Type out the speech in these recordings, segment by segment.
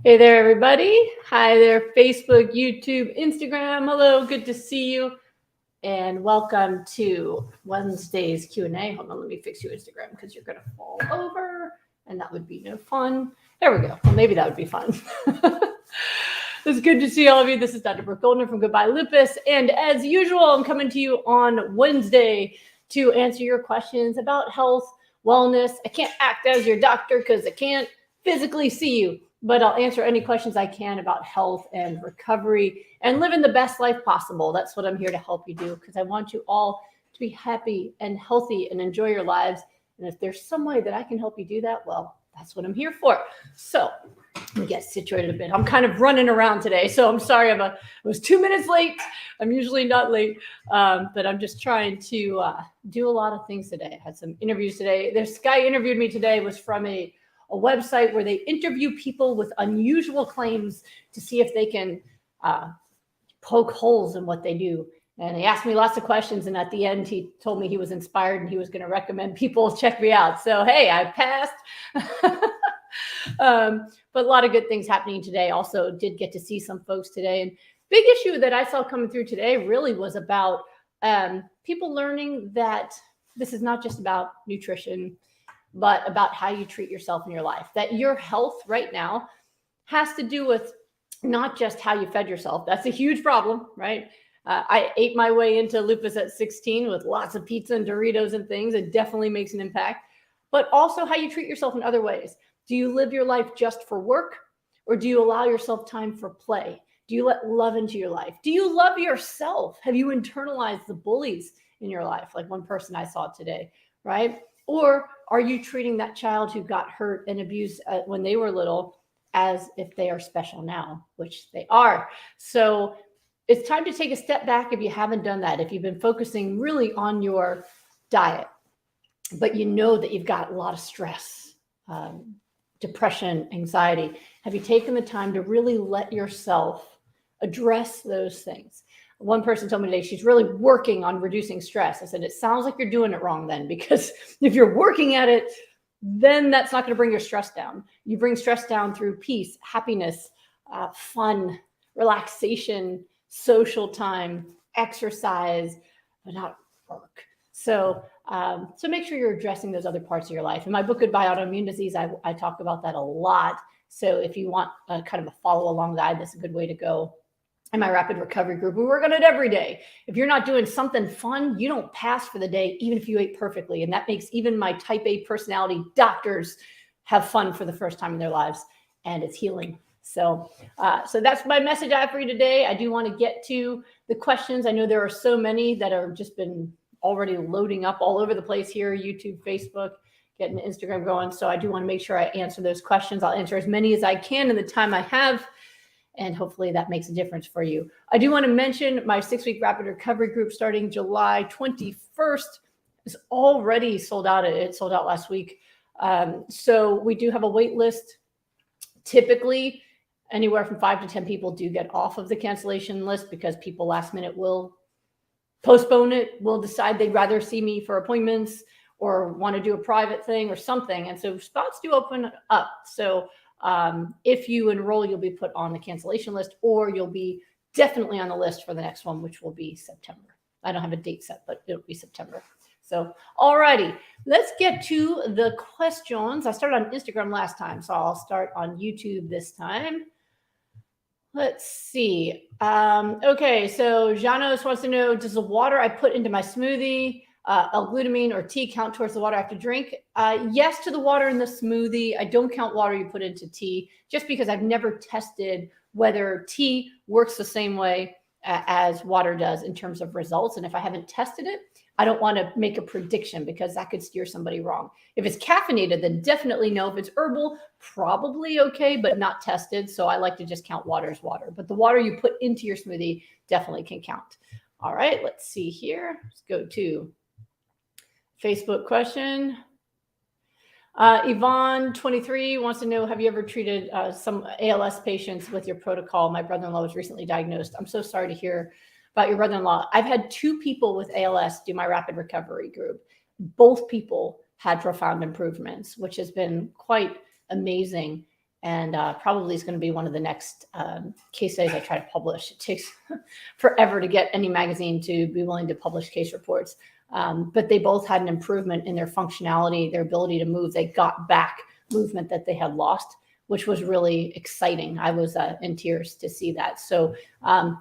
Hey there, everybody. Hi there, Facebook, YouTube, Instagram. Hello, good to see you. And welcome to Wednesday's Q&A. Hold on, let me fix you Instagram because you're going to fall over and that would be no fun. There we go. Well, maybe that would be fun. It's good to see all of you. This is Dr. Brooke Goldner from Goodbye Lupus. And as usual, I'm coming to you on Wednesday to answer your questions about health, wellness. I can't act as your doctor because I can't physically see you, but I'll answer any questions I can about health and recovery and living the best life possible. That's what I'm here to help you do, because I want you all to be happy and healthy and enjoy your lives. And if there's some way that I can help you do that, well, that's what I'm here for. So let me get situated a bit. I'm kind of running around today, so I'm sorry. I was 2 minutes late. I'm usually not late, but I'm just trying to do a lot of things today. I had some interviews today. This guy interviewed me today was from a website where they interview people with unusual claims to see if they can poke holes in what they do. And he asked me lots of questions. And at the end, he told me he was inspired and he was going to recommend people check me out. So, hey, I passed. But a lot of good things happening today. Also did get to see some folks today. And big issue that I saw coming through today really was about people learning that this is not just about nutrition, but about how you treat yourself in your life. That your health right now has to do with not just how you fed yourself. That's a huge problem, right? I ate my way into lupus at 16 with lots of pizza and Doritos and things. It definitely makes an impact. But also how you treat yourself in other ways. Do you live your life just for work, or do you allow yourself time for play? Do you let love into your life? Do you love yourself? Have you internalized the bullies in your life? Like one person I saw today, right? Or are you treating that child who got hurt and abused when they were little as if they are special now, which they are? So it's time to take a step back if you haven't done that. If you've been focusing really on your diet, but you know that you've got a lot of stress, depression, anxiety, have you taken the time to really let yourself address those things? One person told me today she's really working on reducing stress. I said, it sounds like you're doing it wrong then, because if you're working at it, then that's not going to bring your stress down. You bring stress down through peace, happiness, fun, relaxation, social time, exercise, but not work. So make sure you're addressing those other parts of your life. In my book, Goodbye Autoimmune Disease, I talk about that a lot. So if you want a kind of a follow along guide, that's a good way to go. In my rapid recovery group, we work on it every day. If you're not doing something fun, you don't pass for the day, even if you ate perfectly. And that makes even my type A personality doctors have fun for the first time in their lives, and it's healing. So that's my message I have for you today. I do want to get to the questions. I know there are so many that have just been already loading up all over the place here, YouTube, Facebook, getting Instagram going. So I do want to make sure I answer those questions. I'll answer as many as I can in the time I have, and hopefully that makes a difference for you. I do want to mention my 6-week rapid recovery group starting July 21st is already sold out. It sold out last week. So we do have a wait list. Typically, anywhere from 5 to 10 people do get off of the cancellation list because people last minute will postpone it, will decide they'd rather see me for appointments or want to do a private thing or something. And so spots do open up. So if you enroll, you'll be put on the cancellation list, or you'll be definitely on the list for the next one, which will be September. I don't have a date set, but it'll be September. So, alrighty, let's get to the questions. I started on Instagram last time, so I'll start on YouTube this time. Let's see. Okay, so Janos wants to know, does the water I put into my smoothie, L-glutamine or tea, count towards the water I have to drink? Yes to the water in the smoothie. I don't count water you put into tea, just because I've never tested whether tea works the same way as water does in terms of results. And if I haven't tested it, I don't want to make a prediction because that could steer somebody wrong. If it's caffeinated, then definitely no. If it's herbal, probably okay, but not tested. So I like to just count water as water. But the water you put into your smoothie definitely can count. All right, let's see here. Let's go to Facebook question. Yvonne, 23, wants to know, have you ever treated some ALS patients with your protocol? My brother-in-law was recently diagnosed. I'm so sorry to hear about your brother-in-law. I've had 2 people with ALS do my rapid recovery group. Both people had profound improvements, which has been quite amazing. and probably is going to be one of the next case studies I try to publish. It takes forever to get any magazine to be willing to publish case reports. But they both had an improvement in their functionality, their ability to move. They got back movement that they had lost, which was really exciting. I was in tears to see that. So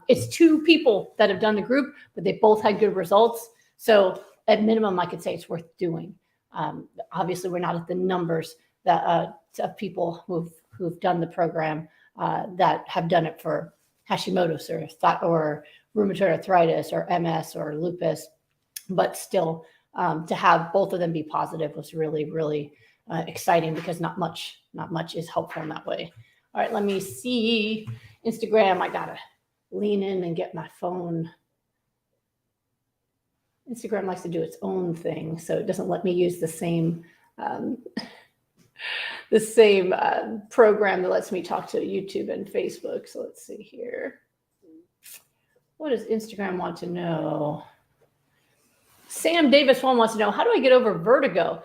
it's 2 people that have done the group, but they both had good results. So at minimum, I could say it's worth doing. Obviously, we're not at the numbers that of people who've done the program that have done it for Hashimoto's or rheumatoid arthritis or MS or lupus, but still to have both of them be positive was really, really exciting, because not much is helpful in that way. All right, let me see Instagram. I gotta lean in and get my phone. Instagram likes to do its own thing, so it doesn't let me use the same program that lets me talk to YouTube and Facebook. So let's see here. What does Instagram want to know? Sam Davis one wants to know, how do I get over vertigo?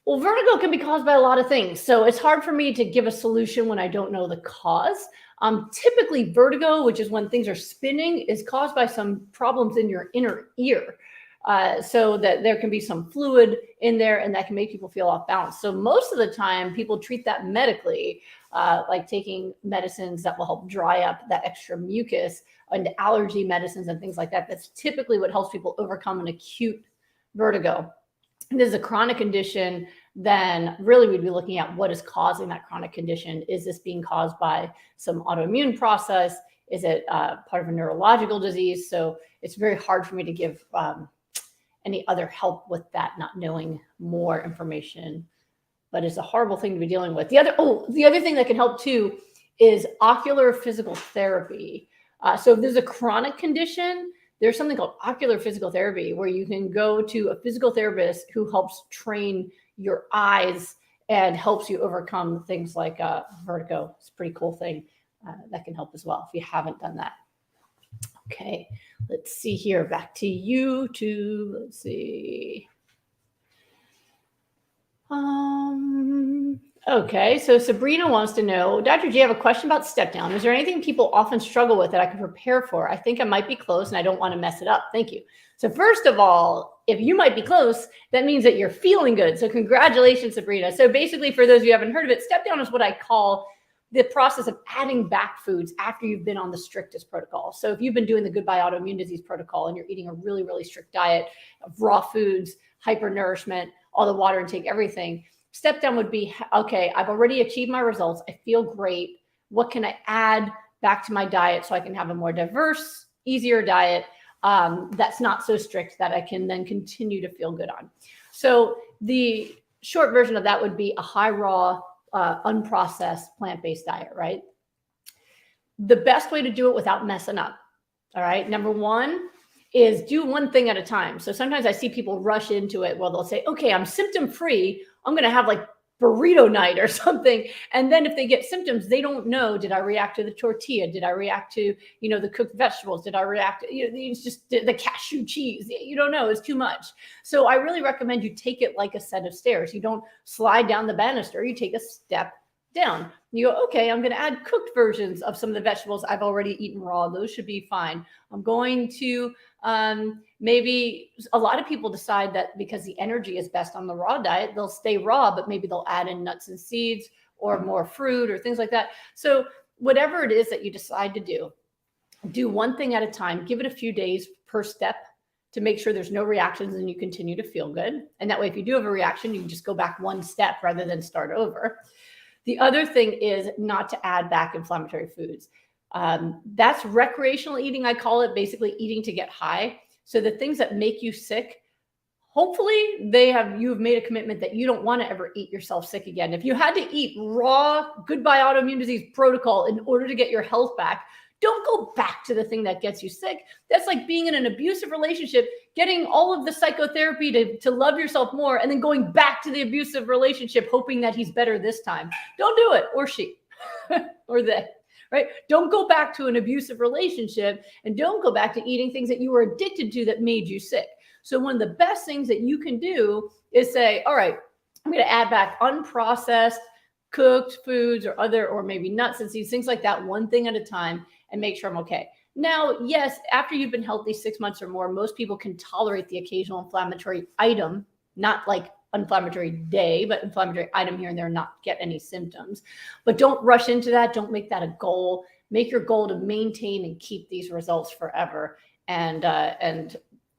Well, vertigo can be caused by a lot of things. So it's hard for me to give a solution when I don't know the cause. Typically vertigo, which is when things are spinning, is caused by some problems in your inner ear. So that there can be some fluid in there, and that can make people feel off balance. So most of the time people treat that medically, like taking medicines that will help dry up that extra mucus, and allergy medicines and things like that. That's typically what helps people overcome an acute vertigo. If this is a chronic condition, then really we'd be looking at what is causing that chronic condition. Is this being caused by some autoimmune process? Is it part of a neurological disease? So it's very hard for me to give any other help with that, not knowing more information. But it's a horrible thing to be dealing with. The other thing that can help too is ocular physical therapy. So if there's a chronic condition, there's something called ocular physical therapy, where you can go to a physical therapist who helps train your eyes and helps you overcome things like vertigo. It's a pretty cool thing that can help as well if you haven't done that. Okay, let's see here. Back to YouTube. Let's see. Okay, so Sabrina wants to know, Dr. G, I have a question about step down. Is there anything people often struggle with that I can prepare for? I think I might be close and I don't want to mess it up. Thank you. So first of all, if you might be close, that means that you're feeling good. So congratulations, Sabrina. So basically, for those of you who haven't heard of it, step down is what I call the process of adding back foods after you've been on the strictest protocol. So if you've been doing the Goodbye Autoimmune Disease protocol and you're eating a really, really strict diet of raw foods, hypernourishment, all the water intake, everything, step down would be, okay, I've already achieved my results. I feel great. What can I add back to my diet so I can have a more diverse, easier diet that's not so strict that I can then continue to feel good on? So the short version of that would be a high raw, unprocessed plant-based diet, right? The best way to do it without messing up, all right? Number one is do one thing at a time. So sometimes I see people rush into it. Well, they'll say, okay, I'm symptom-free. I'm going to have like burrito night or something. And then if they get symptoms, they don't know, did I react to the tortilla? Did I react to, the cooked vegetables? Did I react to, it's just the cashew cheese? You don't know, it's too much. So I really recommend you take it like a set of stairs. You don't slide down the banister, you take a step down. You go, okay, I'm going to add cooked versions of some of the vegetables I've already eaten raw. Those should be fine. I'm going to maybe a lot of people decide that because the energy is best on the raw diet, they'll stay raw, but maybe they'll add in nuts and seeds or more fruit or things like that. So whatever it is that you decide to do one thing at a time, give it a few days per step to make sure there's no reactions and you continue to feel good. And that way, if you do have a reaction, you can just go back one step rather than start over. The other thing is not to add back inflammatory foods. That's recreational eating, I call it, basically eating to get high. So the things that make you sick, hopefully you've made a commitment that you don't want to ever eat yourself sick again. If you had to eat raw Goodbye Autoimmune Disease protocol in order to get your health back, don't go back to the thing that gets you sick. That's like being in an abusive relationship, getting all of the psychotherapy to love yourself more, and then going back to the abusive relationship, hoping that he's better this time. Don't do it, or she, or they, right? Don't go back to an abusive relationship, and don't go back to eating things that you were addicted to that made you sick. So one of the best things that you can do is say, all right, I'm going to add back unprocessed, cooked foods or other, or maybe nuts and seeds, things like that, one thing at a time, and make sure I'm okay. Now, yes, after you've been healthy 6 months or more, most people can tolerate the occasional inflammatory item, not like inflammatory day, but inflammatory item here and there, not get any symptoms. But don't rush into that. Don't make that a goal. Make your goal to maintain and keep these results forever. And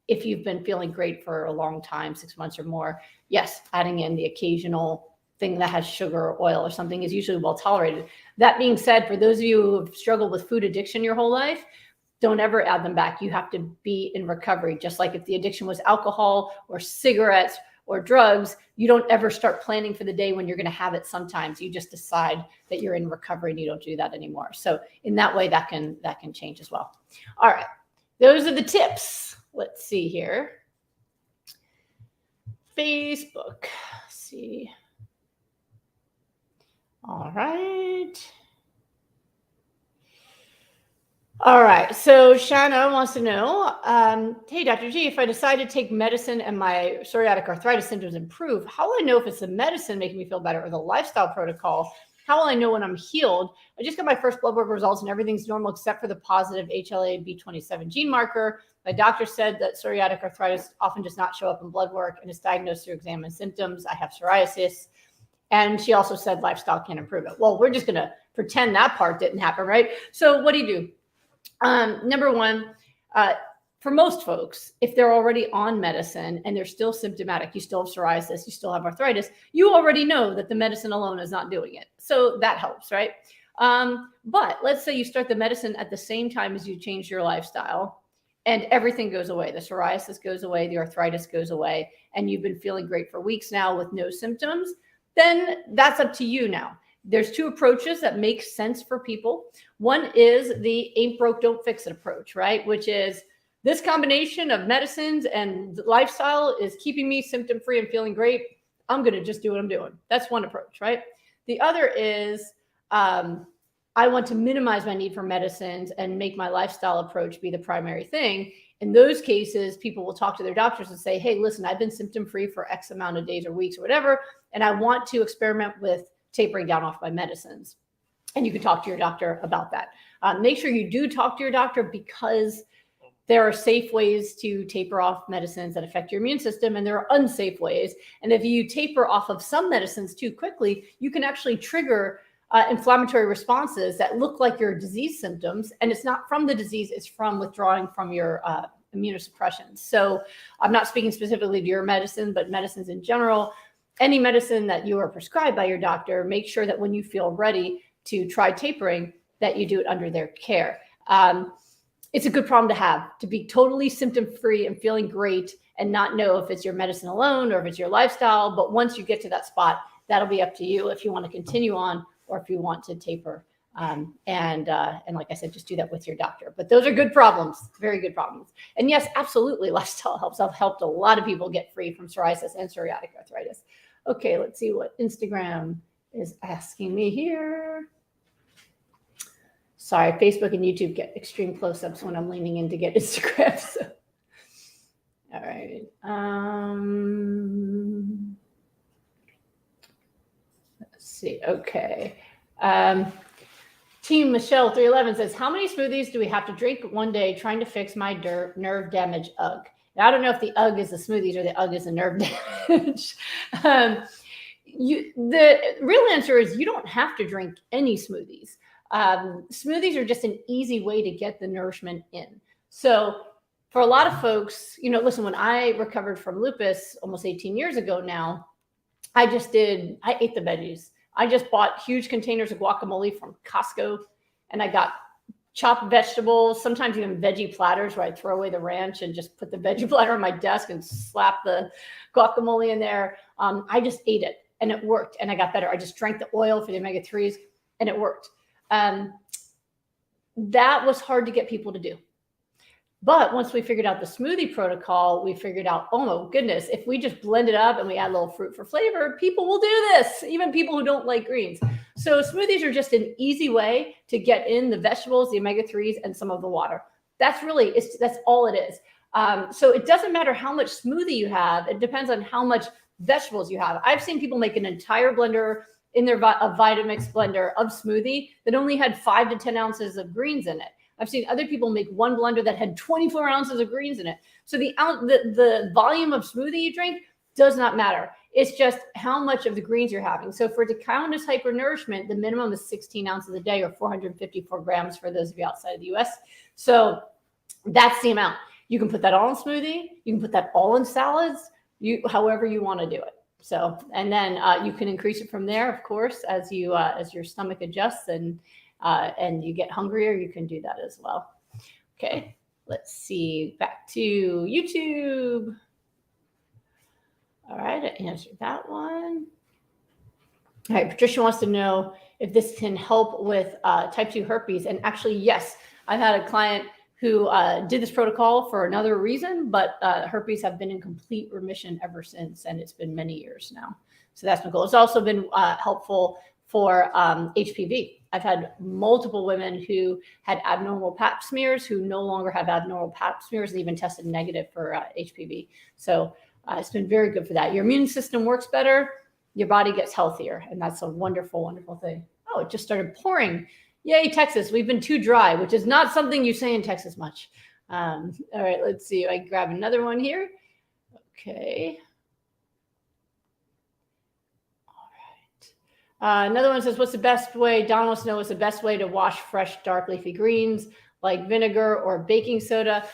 if you've been feeling great for a long time, 6 months or more, yes, adding in the occasional thing that has sugar or oil or something is usually well tolerated. That being said, for those of you who have struggled with food addiction your whole life, don't ever add them back. You have to be in recovery. Just like if the addiction was alcohol or cigarettes or drugs, you don't ever start planning for the day when you're going to have it sometimes. You just decide that you're in recovery and you don't do that anymore. So in that way, that can change as well. All right. Those are the tips. Let's see here. Facebook. Let's see. All right. All right. So Shanna wants to know, hey, Dr. G, if I decide to take medicine and my psoriatic arthritis symptoms improve, how will I know if it's the medicine making me feel better or the lifestyle protocol? How will I know when I'm healed? I just got my first blood work results and everything's normal except for the positive HLA-B27 gene marker. My doctor said that psoriatic arthritis often does not show up in blood work and is diagnosed through exam and symptoms. I have psoriasis. And she also said lifestyle can improve it. Well, we're just going to pretend that part didn't happen, right? So what do? Number one, for most folks, if they're already on medicine and they're still symptomatic, you still have psoriasis, you still have arthritis, you already know that the medicine alone is not doing it. So that helps, right? But let's say you start the medicine at the same time as you change your lifestyle and everything goes away. The psoriasis goes away, the arthritis goes away, and you've been feeling great for weeks now with no symptoms. Then that's up to you now. There's two approaches that make sense for people. One is the ain't broke, don't fix it approach, right? Which is this combination of medicines and lifestyle is keeping me symptom-free and feeling great. I'm going to just do what I'm doing. That's one approach, right? The other is I want to minimize my need for medicines and make my lifestyle approach be the primary thing. In those cases, people will talk to their doctors and say, hey, listen, I've been symptom-free for X amount of days or weeks or whatever, and I want to experiment with tapering down off my medicines. And you can talk to your doctor about that. Make sure you do talk to your doctor because there are safe ways to taper off medicines that affect your immune system, and there are unsafe ways. And if you taper off of some medicines too quickly, you can actually trigger inflammatory responses that look like your disease symptoms. And it's not from the disease, it's from withdrawing from your immunosuppression. So I'm not speaking specifically to your medicine, but medicines in general. Any medicine that you are prescribed by your doctor, make sure that when you feel ready to try tapering, that you do it under their care. It's a good problem to have, to be totally symptom-free and feeling great and not know if it's your medicine alone or if it's your lifestyle. But once you get to that spot, that'll be up to you if you want to continue on or if you want to taper. And like I said, just do that with your doctor. But those are good problems, very good problems. And yes, absolutely, lifestyle helps. I've helped a lot of people get free from psoriasis and psoriatic arthritis. Okay, let's see what Instagram is asking me here. Sorry, Facebook and YouTube get extreme close-ups when I'm leaning in to get Instagram. So. All right. Let's see. Okay. Team Michelle 311 says, how many smoothies do we have to drink one day trying to fix my nerve damage UGG? Now, I don't know if the UGG is the smoothies or the UGG is the nerve damage. The real answer is you don't have to drink any smoothies. Smoothies are just an easy way to get the nourishment in. So for a lot of folks, listen, when I recovered from lupus almost 18 years ago now, I ate the veggies. I just bought huge containers of guacamole from Costco, and I got chopped vegetables, sometimes even veggie platters where I throw away the ranch and just put the veggie platter on my desk and slap the guacamole in there. I just ate it and it worked and I got better. I just drank the oil for the omega-3s and it worked. That was hard to get people to do. But once we figured out the smoothie protocol, we figured out, oh my goodness, if we just blend it up and we add a little fruit for flavor, people will do this, even people who don't like greens. So smoothies are just an easy way to get in the vegetables, the omega-3s, and some of the water. That's all it is. So it doesn't matter how much smoothie you have. It depends on how much vegetables you have. I've seen people make an entire blender in their Vitamix blender of smoothie that only had 5 to 10 ounces of greens in it. I've seen other people make one blender that had 24 ounces of greens in it. So the volume of smoothie you drink does not matter. It's just how much of the greens you're having. So for it to count as hypernourishment, the minimum is 16 ounces a day, or 454 grams for those of you outside of the US. So that's the amount. You can put that all in smoothie. You can put that all in salads, however you want to do it. So, and then you can increase it from there, of course, as your stomach adjusts and you get hungrier, you can do that as well. Okay, let's see, back to YouTube. All right, I answered that one. All right, Patricia wants to know if this can help with type 2 herpes. And actually, yes, I've had a client who did this protocol for another reason, but herpes have been in complete remission ever since, and it's been many years now. So that's been cool. It's also been helpful for HPV. I've had multiple women who had abnormal pap smears who no longer have abnormal pap smears and even tested negative for HPV. So it's been very good for that. Your immune system works better, your body gets healthier, and that's a wonderful, wonderful thing. Oh, it just started pouring. Yay, Texas. We've been too dry, which is not something you say in Texas much. All right, let's see. I grab another one here. Okay. All right. Another one says, what's the best way? Don wants to know what's the best way to wash fresh dark leafy greens, like vinegar or baking soda.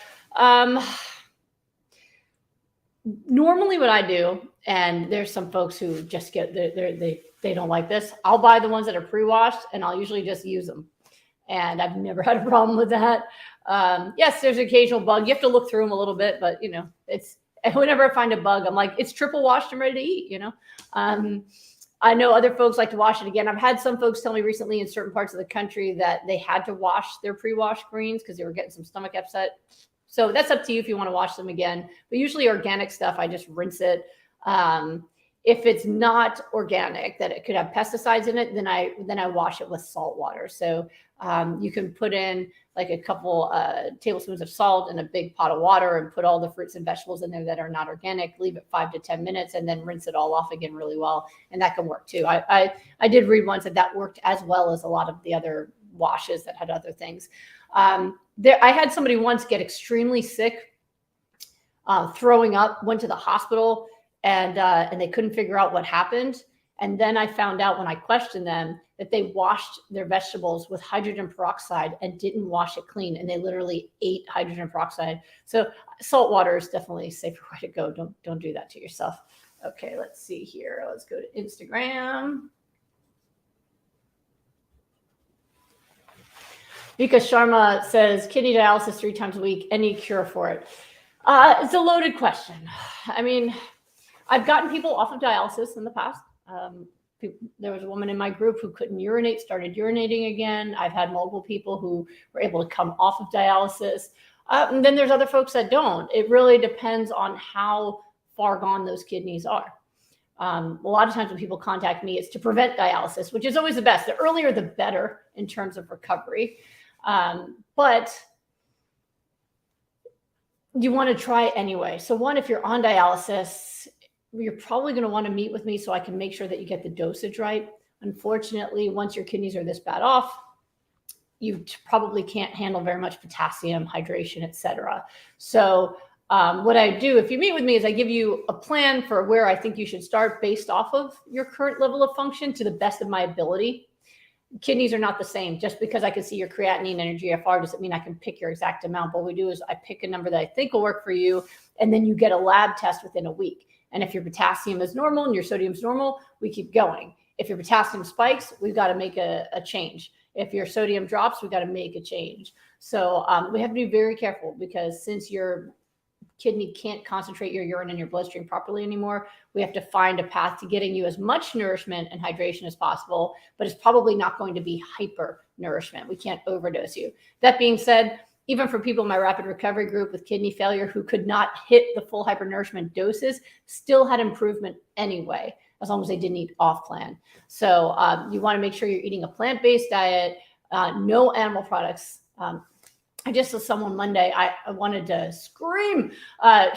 Normally what I do, and there's some folks who just get, they don't like this. I'll buy the ones that are pre-washed and I'll usually just use them. And I've never had a problem with that. Yes, there's an occasional bug. You have to look through them a little bit, but you know, whenever I find a bug, I'm like, it's triple washed and ready to eat, you know? I know other folks like to wash it again. I've had some folks tell me recently in certain parts of the country that they had to wash their pre-washed greens because they were getting some stomach upset. So that's up to you if you want to wash them again. But usually organic stuff, I just rinse it. If it's not organic, that it could have pesticides in it, then I wash it with salt water. So you can put in like a couple tablespoons of salt in a big pot of water and put all the fruits and vegetables in there that are not organic, leave it 5 to 10 minutes, and then rinse it all off again really well. And that can work too. I did read once that worked as well as a lot of the other washes that had other things. I had somebody once get extremely sick, throwing up, went to the hospital, and they couldn't figure out what happened. And then I found out when I questioned them that they washed their vegetables with hydrogen peroxide and didn't wash it clean. And they literally ate hydrogen peroxide. So salt water is definitely a safer way to go. Don't do that to yourself. Okay, let's see here. Let's go to Instagram. Vika Sharma says, kidney dialysis 3 times a week, any cure for it? It's a loaded question. I mean, I've gotten people off of dialysis in the past. There was a woman in my group who couldn't urinate, started urinating again. I've had multiple people who were able to come off of dialysis. And then there's other folks that don't. It really depends on how far gone those kidneys are. A lot of times when people contact me, it's to prevent dialysis, which is always the best. The earlier, the better in terms of recovery. But you want to try anyway. So one, if you're on dialysis, you're probably going to want to meet with me so I can make sure that you get the dosage right. Unfortunately, once your kidneys are this bad off, you probably can't handle very much potassium, hydration, etc. So what I do if you meet with me is I give you a plan for where I think you should start based off of your current level of function to the best of my ability. Kidneys are not the same. Just because I can see your creatinine and your GFR doesn't mean I can pick your exact amount. But what we do is I pick a number that I think will work for you, and then you get a lab test within a week. And if your potassium is normal and your sodium is normal, we keep going. If your potassium spikes, we've got to make a change. If your sodium drops, we've got to make a change. So we have to be very careful because since your kidney can't concentrate your urine in your bloodstream properly anymore, we have to find a path to getting you as much nourishment and hydration as possible, but it's probably not going to be hyper nourishment. We can't overdose you. That being said, even for people in my rapid recovery group with kidney failure who could not hit the full hypernourishment doses, still had improvement anyway, as long as they didn't eat off plan. So you want to make sure you're eating a plant-based diet, no animal products. I just saw someone Monday, I wanted to scream.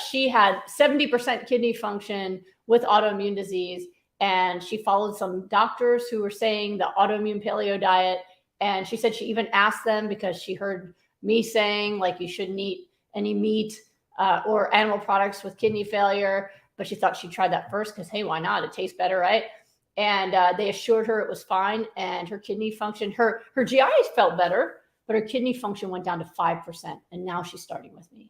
She had 70% kidney function with autoimmune disease, and she followed some doctors who were saying the autoimmune paleo diet. And she said she even asked them because she heard me saying like you shouldn't eat any meat or animal products with kidney failure, but she thought she'd try that first because, hey, why not? It tastes better, right? And they assured her it was fine, and her kidney function, her GI felt better, but her kidney function went down to 5%, and now she's starting with me.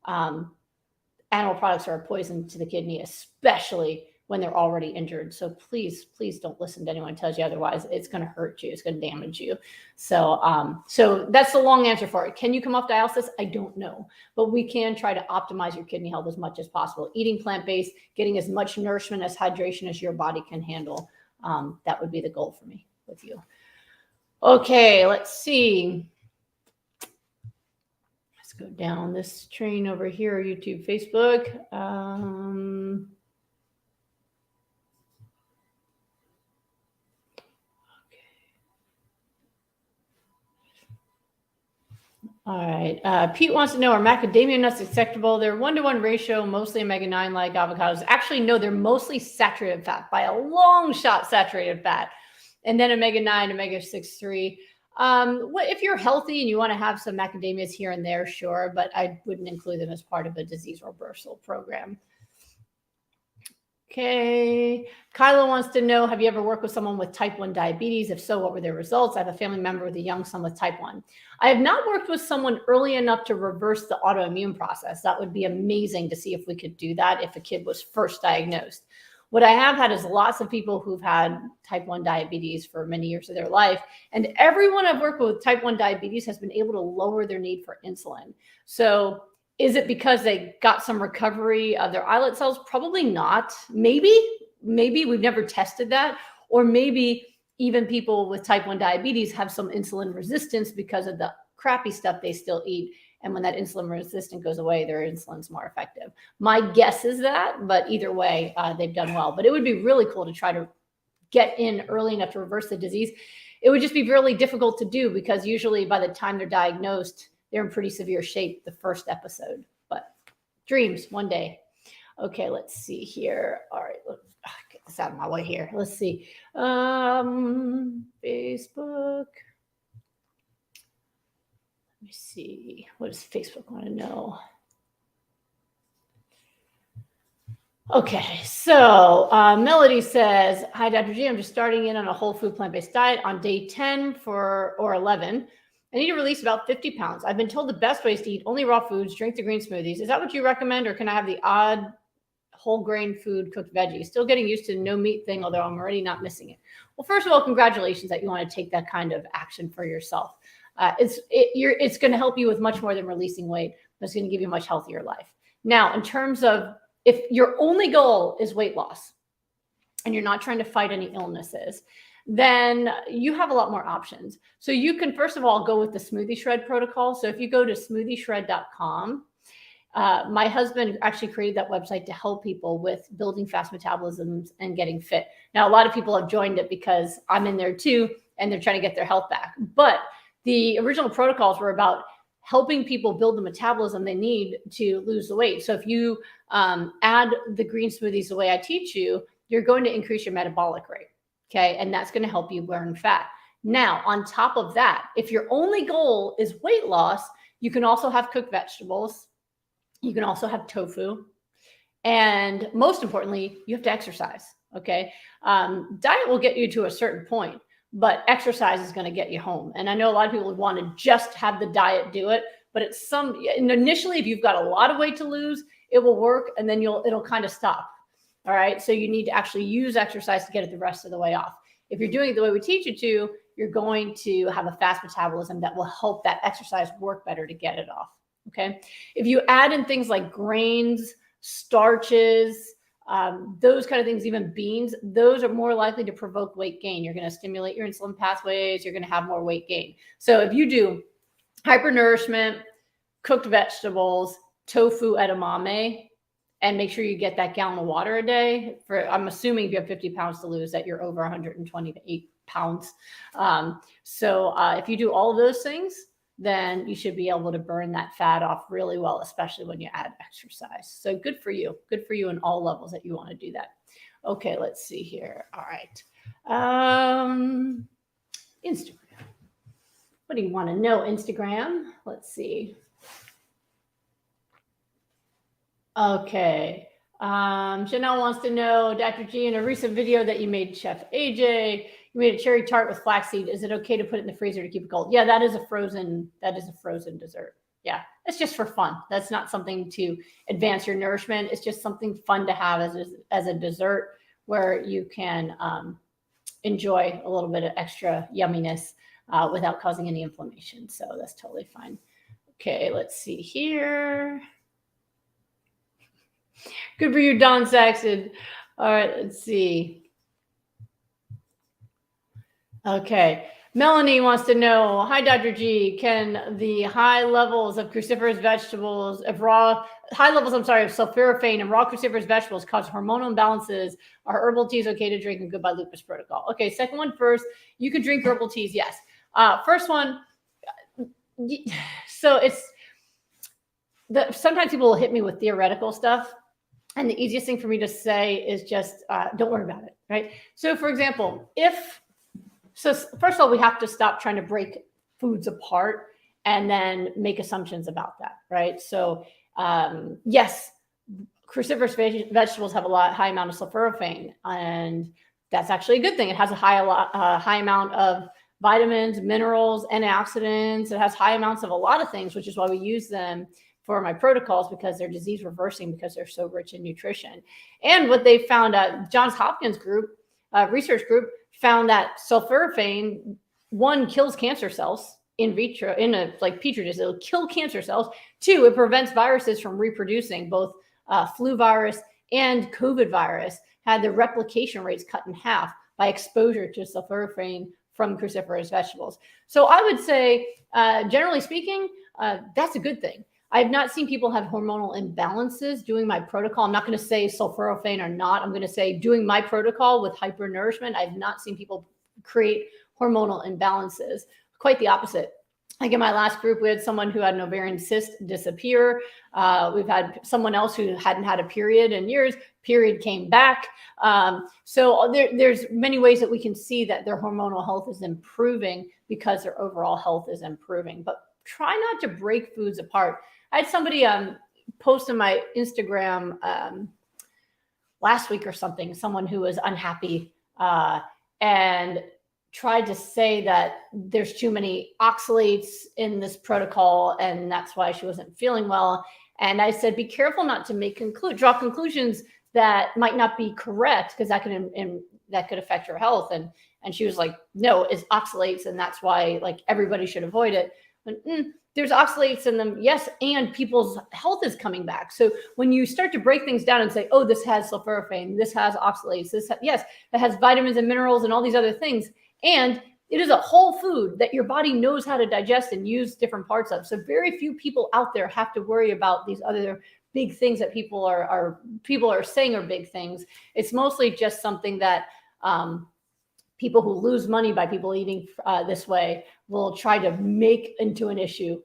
Animal products are a poison to the kidney, especially when they're already injured. So please, please don't listen to anyone who tells you otherwise. It's going to hurt you. It's going to damage you. So, so that's the long answer for it. Can you come off dialysis? I don't know, but we can try to optimize your kidney health as much as possible. Eating plant-based, getting as much nourishment as hydration as your body can handle. That would be the goal for me with you. Okay, let's see. Let's go down this train over here, YouTube, Facebook. All right. Pete wants to know, are macadamia nuts acceptable? They're 1-to-1 ratio, mostly omega-9 like avocados. Actually, no, they're mostly saturated fat, by a long shot saturated fat. And then omega-9, omega-6, 3. If you're healthy and you want to have some macadamias here and there, sure, but I wouldn't include them as part of a disease reversal program. Okay. Kyla wants to know, have you ever worked with someone with type 1 diabetes? If so, what were their results? I have a family member with a young son with type 1. I have not worked with someone early enough to reverse the autoimmune process. That would be amazing to see if we could do that if a kid was first diagnosed. What I have had is lots of people who've had type 1 diabetes for many years of their life. And everyone I've worked with type 1 diabetes has been able to lower their need for insulin. So is it because they got some recovery of their islet cells? Probably not. Maybe we've never tested that. Or maybe even people with type 1 diabetes have some insulin resistance because of the crappy stuff they still eat. And when that insulin resistance goes away, their insulin's more effective. My guess is that, but either way, they've done well. But it would be really cool to try to get in early enough to reverse the disease. It would just be really difficult to do because usually by the time they're diagnosed, they're in pretty severe shape the first episode, but dreams one day. Okay, let's see here. All right, let's get this out of my way here. Let's see. Facebook. Let me see. What does Facebook want to know? Okay, so Melody says, hi, Dr. G. I'm just starting in on a whole food plant-based diet on day 10 or 11. I need to release about 50 pounds. I've been told the best way is to eat only raw foods, drink the green smoothies. Is that what you recommend, or can I have the odd whole grain food cooked veggies? Still getting used to the no meat thing, although I'm already not missing it. Well, first of all, congratulations that you want to take that kind of action for yourself. It's going to help you with much more than releasing weight, but it's going to give you a much healthier life. Now, in terms of if your only goal is weight loss and you're not trying to fight any illnesses, then you have a lot more options. So you can, first of all, go with the Smoothie Shred protocol. So if you go to smoothieshred.com, my husband actually created that website to help people with building fast metabolisms and getting fit. Now, a lot of people have joined it because I'm in there too, and they're trying to get their health back. But the original protocols were about helping people build the metabolism they need to lose the weight. So if you add the green smoothies the way I teach you, you're going to increase your metabolic rate. Okay. And that's going to help you burn fat. Now, on top of that, if your only goal is weight loss, you can also have cooked vegetables. You can also have tofu. And most importantly, you have to exercise. Okay. Diet will get you to a certain point, but exercise is going to get you home. And I know a lot of people would want to just have the diet do it, but initially, if you've got a lot of weight to lose, it will work. And then it'll kind of stop. All right. So you need to actually use exercise to get it the rest of the way off. If you're doing it the way we teach you to, you're going to have a fast metabolism that will help that exercise work better to get it off. Okay. If you add in things like grains, starches, those kind of things, even beans, those are more likely to provoke weight gain. You're going to stimulate your insulin pathways. You're going to have more weight gain. So if you do hypernourishment, cooked vegetables, tofu edamame, and make sure you get that gallon of water a day. I'm assuming if you have 50 pounds to lose, that you're over 128 pounds. So if you do all of those things, then you should be able to burn that fat off really well, especially when you add exercise. So good for you in all levels that you want to do that. Okay, let's see here. All right. Instagram. What do you want to know, Instagram? Let's see. Okay. Chanel wants to know, Dr. G, in a recent video that you made Chef AJ, you made a cherry tart with flaxseed. Is it okay to put it in the freezer to keep it cold? Yeah, that is a frozen dessert. Yeah, it's just for fun. That's not something to advance your nourishment. It's just something fun to have as a dessert where you can enjoy a little bit of extra yumminess without causing any inflammation. So that's totally fine. Okay, let's see here. Good for you, Don Saxon. All right, let's see. Okay. Melanie wants to know, hi, Dr. G, can the high levels of cruciferous vegetables, of sulforaphane and raw cruciferous vegetables cause hormonal imbalances? Are herbal teas okay to drink in Goodbye Lupus protocol? Okay, second one first. You can drink herbal teas, yes. First one, so sometimes people will hit me with theoretical stuff. And the easiest thing for me to say is just don't worry about it, right? So, for example, first of all, we have to stop trying to break foods apart and then make assumptions about that, right? So, yes, cruciferous vegetables have high amount of sulforaphane, and that's actually a good thing. It has a high amount of vitamins, minerals, antioxidants. It has high amounts of a lot of things, which is why we use them for my protocols, because they're disease reversing, because they're so rich in nutrition. And what they found at Johns Hopkins research group found that sulforaphane, one, kills cancer cells in vitro, in a petri dish. It'll kill cancer cells. Two, it prevents viruses from reproducing. Both flu virus and COVID virus had their replication rates cut in half by exposure to sulforaphane from cruciferous vegetables. So I would say, generally speaking, that's a good thing. I have not seen people have hormonal imbalances doing my protocol. I'm not going to say sulforaphane or not. I'm going to say doing my protocol with hypernourishment, I've not seen people create hormonal imbalances. Quite the opposite. Like in my last group, we had someone who had an ovarian cyst disappear. We've had someone else who hadn't had a period in years. Period came back. So there's many ways that we can see that their hormonal health is improving because their overall health is improving. But try not to break foods apart. I had somebody post on my Instagram last week or something, someone who was unhappy and tried to say that there's too many oxalates in this protocol, and that's why she wasn't feeling well. And I said, be careful not to draw conclusions that might not be correct, because that could affect your health. And she was like, no, it's oxalates, and that's why everybody should avoid it. But, there's oxalates in them, yes, and people's health is coming back. So when you start to break things down and say, oh, this has sulforaphane, this has oxalates, yes, that has vitamins and minerals and all these other things, and it is a whole food that your body knows how to digest and use different parts of. So very few people out there have to worry about these other big things that people are saying are big things. It's mostly just something that people who lose money by people eating this way will try to make into an issue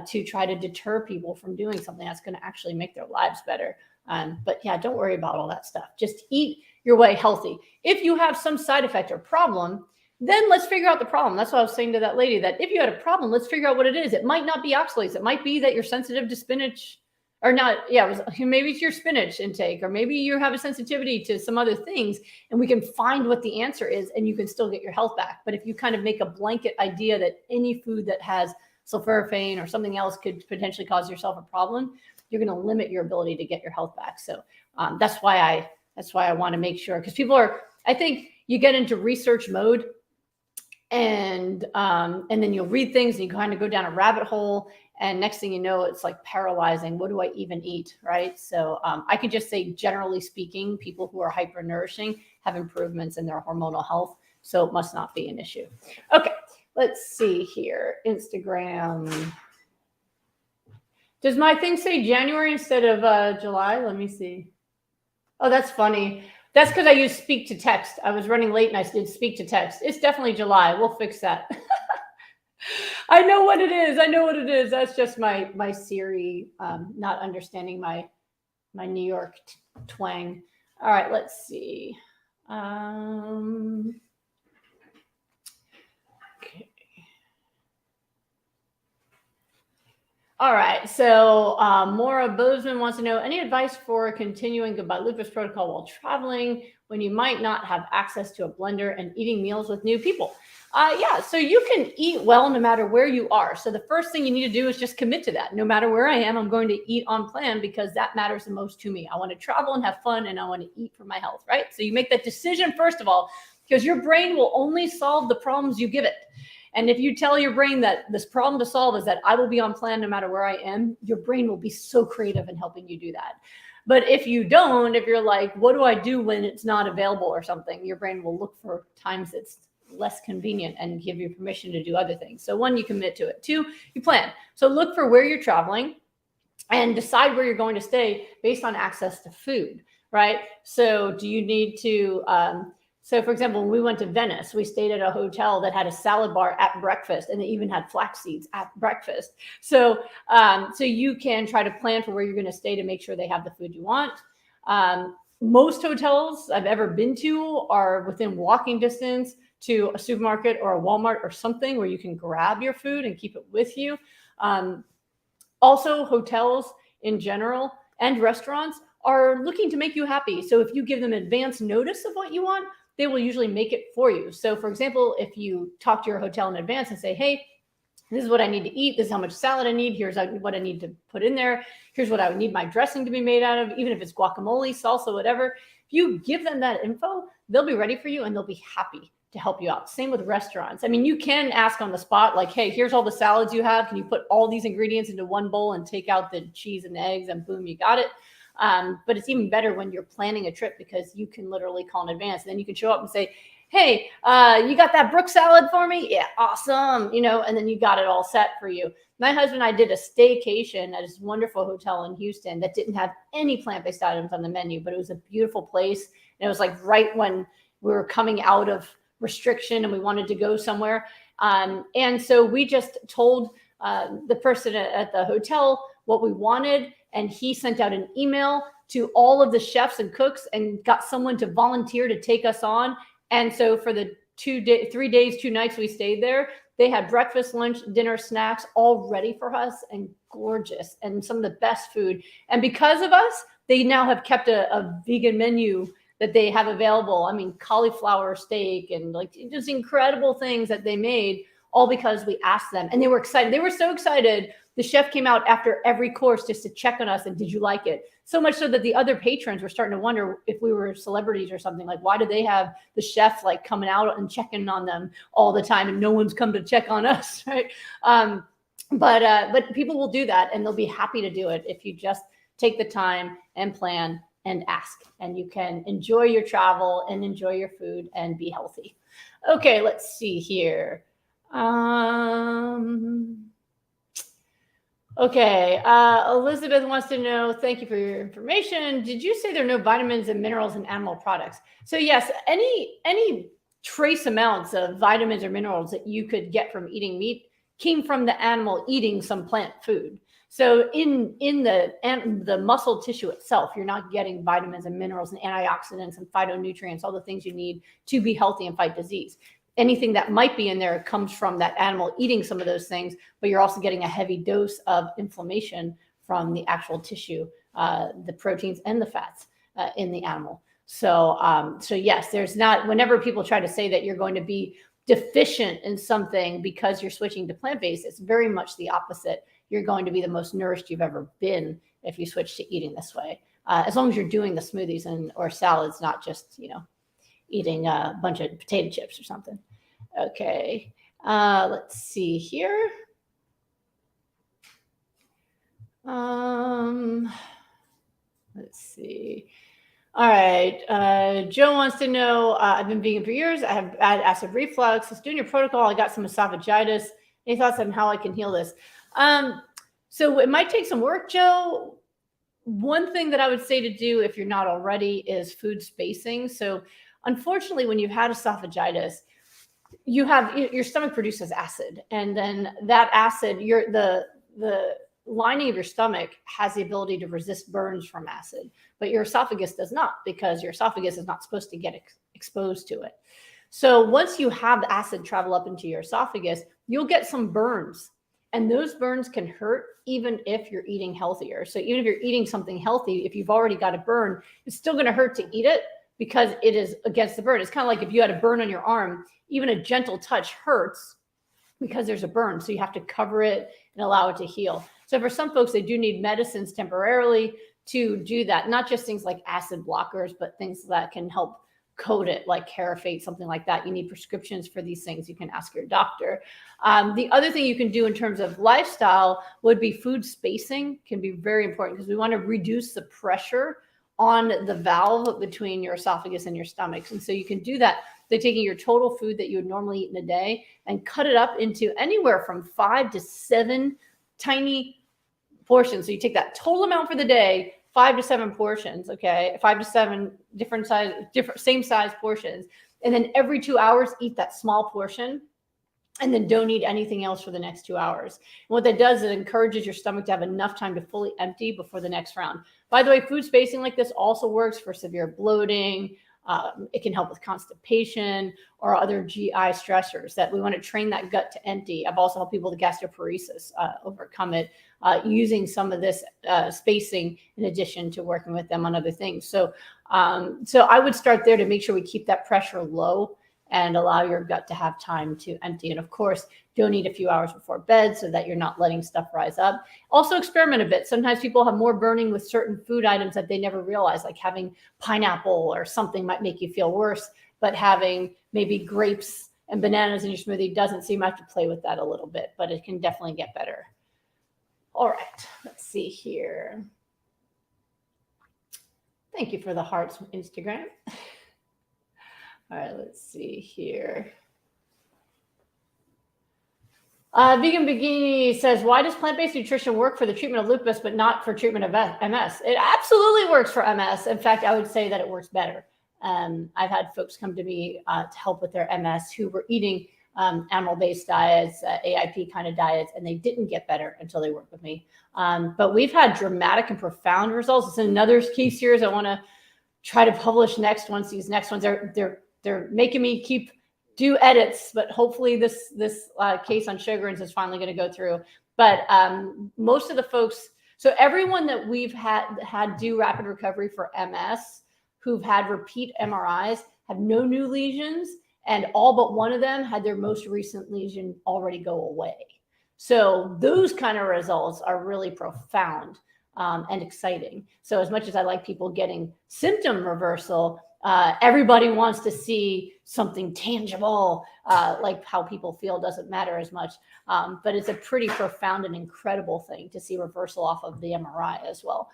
to try to deter people from doing something that's going to actually make their lives better. But yeah, don't worry about all that stuff. Just eat your way healthy. If you have some side effect or problem, then let's figure out the problem. That's what I was saying to that lady, that if you had a problem, let's figure out what it is. It might not be oxalates. It might be that you're sensitive to spinach or not. Yeah, maybe it's your spinach intake, or maybe you have a sensitivity to some other things, and we can find what the answer is, and you can still get your health back. But if you kind of make a blanket idea that any food that has sulforaphane or something else could potentially cause yourself a problem, you're going to limit your ability to get your health back. So that's why I want to make sure, because I think you get into research mode, and then you'll read things and you kind of go down a rabbit hole, and next thing you know, it's like paralyzing. What do I even eat, right? So I could just say, generally speaking, people who are hypernourishing have improvements in their hormonal health, so it must not be an issue. Okay, let's see here. Instagram. Does my thing say January instead of July? Let me see. Oh, that's funny. That's because I used speak to text. I was running late and I did speak to text. It's definitely July. We'll fix that. I know what it is. That's just my Siri not understanding my New York twang. All right, let's see. Okay. All right, so Maura Bozeman wants to know any advice for continuing Goodbye Lupus protocol while traveling when you might not have access to a blender and eating meals with new people. Yeah, so you can eat well no matter where you are. So the first thing you need to do is just commit to that. No matter where I am, I'm going to eat on plan because that matters the most to me. I want to travel and have fun and I want to eat for my health, right? So you make that decision first of all, because your brain will only solve the problems you give it. And if you tell your brain that this problem to solve is that I will be on plan no matter where I am, your brain will be so creative in helping you do that. But if you don't, if you're like, what do I do when it's not available or something, your brain will look for times it's less convenient and give you permission to do other things. So one, you commit to it. Two, you plan. So look for where you're traveling and decide where you're going to stay based on access to food, right? So do you need to, so for example, when we went to Venice, we stayed at a hotel that had a salad bar at breakfast and they even had flax seeds at breakfast. So, so you can try to plan for where you're going to stay to make sure they have the food you want. Most hotels I've ever been to are within walking distance to a supermarket or a Walmart or something where you can grab your food and keep it with you. Also, hotels in general and restaurants are looking to make you happy. So if you give them advance notice of what you want, they will usually make it for you. So for example, if you talk to your hotel in advance and say, hey, this is what I need to eat. This is how much salad I need. Here's what I need to put in there. Here's what I would need my dressing to be made out of, even if it's guacamole, salsa, whatever. If you give them that info, they'll be ready for you and they'll be happy to help you out. Same with restaurants. I mean, you can ask on the spot, like, hey, here's all the salads you have. Can you put all these ingredients into one bowl and take out the cheese and eggs and boom, you got it. But it's even better when you're planning a trip because you can literally call in advance. And then you can show up and say, hey, you got that Brook salad for me? Yeah, awesome. You know, and then you got it all set for you. My husband and I did a staycation at this wonderful hotel in Houston that didn't have any plant-based items on the menu, but it was a beautiful place. And it was like right when we were coming out of restriction and we wanted to go somewhere. And so we just told the person at the hotel what we wanted. And he sent out an email to all of the chefs and cooks and got someone to volunteer to take us on. And so for the 3 days, 2 nights we stayed there, they had breakfast, lunch, dinner, snacks, all ready for us and gorgeous and some of the best food. And because of us, they now have kept a vegan menu that they have available. I mean, cauliflower steak and like just incredible things that they made, all because we asked them. And they were excited. They were so excited. The chef came out after every course just to check on us and did you like it? So much so that the other patrons were starting to wonder if we were celebrities or something. Like, why do they have the chef like coming out and checking on them all the time and no one's come to check on us, right? But people will do that and they'll be happy to do it if you just take the time and plan and ask, and you can enjoy your travel and enjoy your food and be healthy. Okay, let's see here. Okay, Elizabeth wants to know, thank you for your information. Did you say there are no vitamins and minerals in animal products? So yes, any trace amounts of vitamins or minerals that you could get from eating meat came from the animal eating some plant food. So in the muscle tissue itself, you're not getting vitamins and minerals and antioxidants and phytonutrients, all the things you need to be healthy and fight disease. Anything that might be in there comes from that animal eating some of those things, but you're also getting a heavy dose of inflammation from the actual tissue, the proteins and the fats in the animal. So, so yes, there's not, whenever people try to say that you're going to be deficient in something because you're switching to plant-based, it's very much the opposite. You're going to be the most nourished you've ever been if you switch to eating this way, as long as you're doing the smoothies or salads, not just, you know, eating a bunch of potato chips or something. Okay, let's see here. Let's see. All right, Joe wants to know, I've been vegan for years. I have bad acid reflux. It's doing your protocol. I got some esophagitis. Any thoughts on how I can heal this? So it might take some work, Joe. One thing that I would say to do if you're not already is food spacing. So unfortunately, when you've had esophagitis, you have your stomach produces acid, and then that acid, the lining of your stomach has the ability to resist burns from acid, but your esophagus does not, because your esophagus is not supposed to get exposed to it. So once you have the acid travel up into your esophagus, you'll get some burns. And those burns can hurt even if you're eating healthier. So even if you're eating something healthy, if you've already got a burn, it's still going to hurt to eat it because it is against the burn. It's kind of like if you had a burn on your arm, even a gentle touch hurts because there's a burn. So you have to cover it and allow it to heal. So for some folks, they do need medicines temporarily to do that. Not just things like acid blockers, but things that can help coat it, like Carafate, something like that. You need prescriptions for these things. You can ask your doctor. The other thing you can do in terms of lifestyle would be food spacing. Can be very important because we want to reduce the pressure on the valve between your esophagus and your stomach. And so you can do that by taking your total food that you would normally eat in a day and cut it up into anywhere from 5 to 7 tiny portions. So you take that total amount for the day, 5 to 7 portions, okay? 5 to 7 different size, same size portions. And then every 2 hours, eat that small portion and then don't eat anything else for the next 2 hours. And what that does, it encourages your stomach to have enough time to fully empty before the next round. By the way, food spacing like this also works for severe bloating. It can help with constipation or other GI stressors that we want to train that gut to empty. I've also helped people with gastroparesis overcome it using some of this spacing in addition to working with them on other things. So I would start there to make sure we keep that pressure low and allow your gut to have time to empty. And of course, don't eat a few hours before bed so that you're not letting stuff rise up. Also experiment a bit. Sometimes people have more burning with certain food items that they never realize, like having pineapple or something might make you feel worse, but having maybe grapes and bananas in your smoothie doesn't. So you might have to play with that a little bit, but it can definitely get better. All right, let's see here. Thank you for the hearts from Instagram. All right, let's see here. Vegan Bikini says, why does plant-based nutrition work for the treatment of lupus, but not for treatment of MS? It absolutely works for MS. In fact, I would say that it works better. I've had folks come to me to help with their MS who were eating animal-based diets, AIP kind of diets, and they didn't get better until they worked with me. But we've had dramatic and profound results. It's another case series I want to try to publish next. Once these next ones they're making me do edits, but hopefully this case on Sjogren's is finally going to go through. But most of the folks, so everyone that we've had do rapid recovery for MS, who've had repeat MRIs, have no new lesions, and all but one of them had their most recent lesion already go away. So those kind of results are really profound and exciting. So as much as I like people getting symptom reversal, everybody wants to see something tangible, like how people feel doesn't matter as much. But it's a pretty profound and incredible thing to see reversal off of the MRI as well.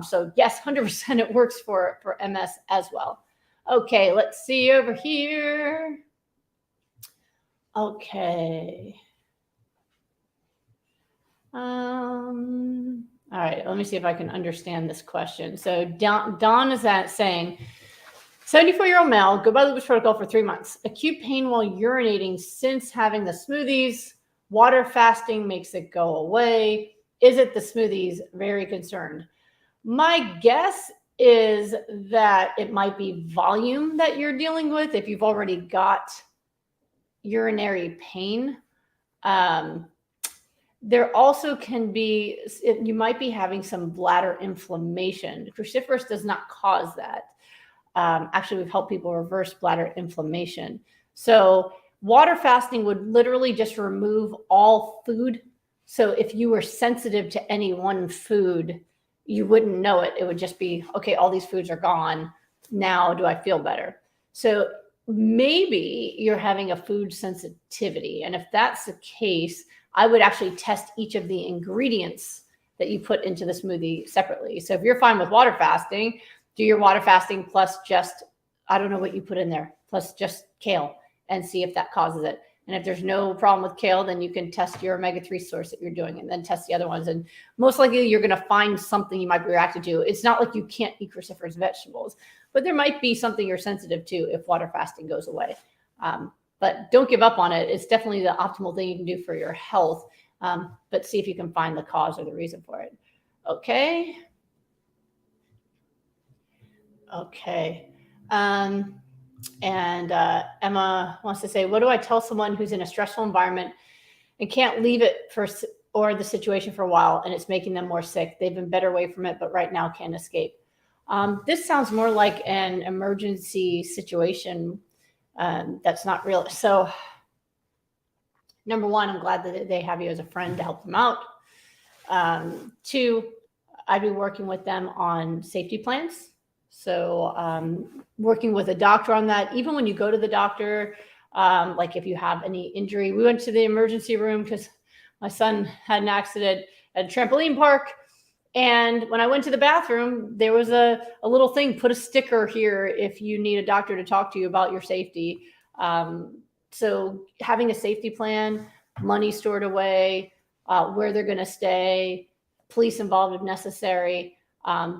So yes, 100% it works for MS as well. Okay, let's see over here. Okay. All right, let me see if I can understand this question. So Don is saying, 74-year-old male, go by lupus protocol for 3 months. Acute pain while urinating since having the smoothies. Water fasting makes it go away. Is it the smoothies? Very concerned. My guess is that it might be volume that you're dealing with if you've already got urinary pain. There also can be, you might be having some bladder inflammation. Cruciferous does not cause that. Actually, we've helped people reverse bladder inflammation. So water fasting would literally just remove all food. So if you were sensitive to any one food, you wouldn't know it. It would just be, okay, all these foods are gone. Now do I feel better? So maybe you're having a food sensitivity. And if that's the case, I would actually test each of the ingredients that you put into the smoothie separately. So if you're fine with water fasting, do your water fasting plus just, I don't know what you put in there, plus just kale and see if that causes it. And if there's no problem with kale, then you can test your omega-3 source that you're doing and then test the other ones. And most likely you're going to find something you might be reacted to. It's not like you can't eat cruciferous vegetables, but there might be something you're sensitive to if water fasting goes away. But don't give up on it. It's definitely the optimal thing you can do for your health. but see if you can find the cause or the reason for it. Okay. Okay. Emma wants to say, what do I tell someone who's in a stressful environment and can't leave it or the situation for a while, and it's making them more sick? They've been better away from it, but right now can't escape. This sounds more like an emergency situation that's not real. So, number one, I'm glad that they have you as a friend to help them out. Two, I'd be working with them on safety plans. So working with a doctor on that, even when you go to the doctor, like if you have any injury. We went to the emergency room because my son had an accident at a trampoline park. And when I went to the bathroom, there was a little thing, put a sticker here if you need a doctor to talk to you about your safety. So having a safety plan, money stored away, where they're going to stay, police involved if necessary.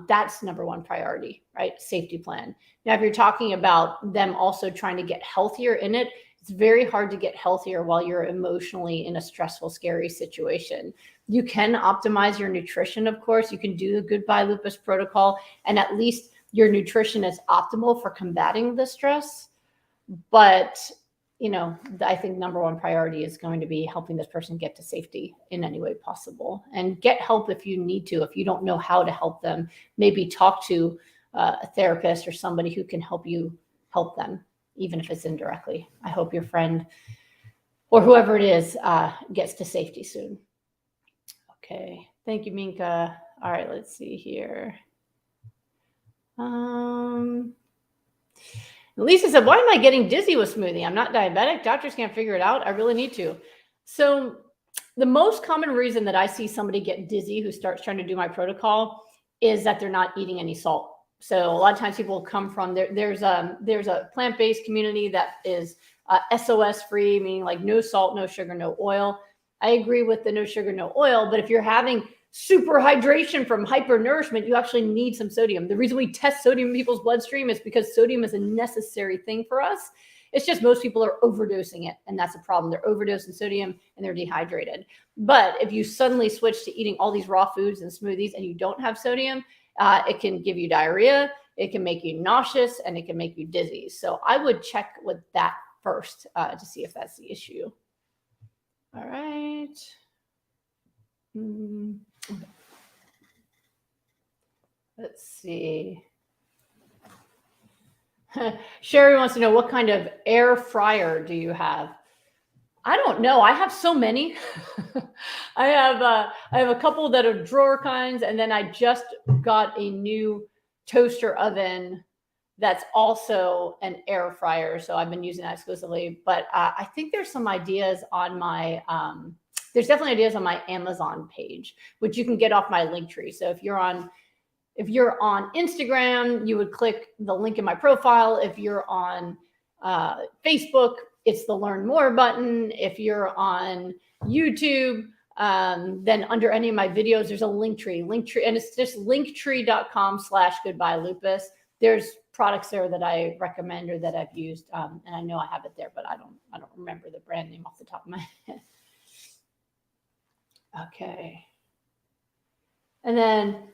That's number one priority, right? Safety plan. Now, if you're talking about them also trying to get healthier in it, it's very hard to get healthier while you're emotionally in a stressful, scary situation. You can optimize your nutrition, of course. You can do the Goodbye Lupus protocol, and at least your nutrition is optimal for combating the stress. But, you know, I think number one priority is going to be helping this person get to safety in any way possible, and get help if you need to. If you don't know how to help them, maybe talk to a therapist or somebody who can help you help them, even if it's indirectly. I hope your friend or whoever it is gets to safety soon. Okay. Thank you, Minka. All right, let's see here. Lisa said, why am I getting dizzy with smoothie? I'm not diabetic. Doctors can't figure it out. I really need to. So the most common reason that I see somebody get dizzy who starts trying to do my protocol is that they're not eating any salt. So a lot of times people come from there's a plant-based community that is SOS free, meaning like no salt, no sugar, no oil. I agree with the no sugar, no oil, but if you're having super hydration from hypernourishment, you actually need some sodium. The reason we test sodium in people's bloodstream is because sodium is a necessary thing for us. It's just most people are overdosing it, and that's a problem. They're overdosing sodium and they're dehydrated. But if you suddenly switch to eating all these raw foods and smoothies and you don't have sodium, it can give you diarrhea, it can make you nauseous, and it can make you dizzy. So I would check with that first to see if that's the issue. All right. Let's see. Sherry wants to know, what kind of air fryer do you have? I don't know. I have so many. I have a couple that are drawer kinds, and then I just got a new toaster oven that's also an air fryer. So I've been using that exclusively. But I think there's some ideas on my there's definitely ideas on my Amazon page, which you can get off my link tree. So if you're on Instagram, you would click the link in my profile. If you're on Facebook, it's the Learn More button. If you're on YouTube, then under any of my videos, there's a link tree, and it's just linktree.com/goodbyelupus. There's products there that I recommend or that I've used, and I know I have it there, but I don't remember the brand name off the top of my head. Okay. And then,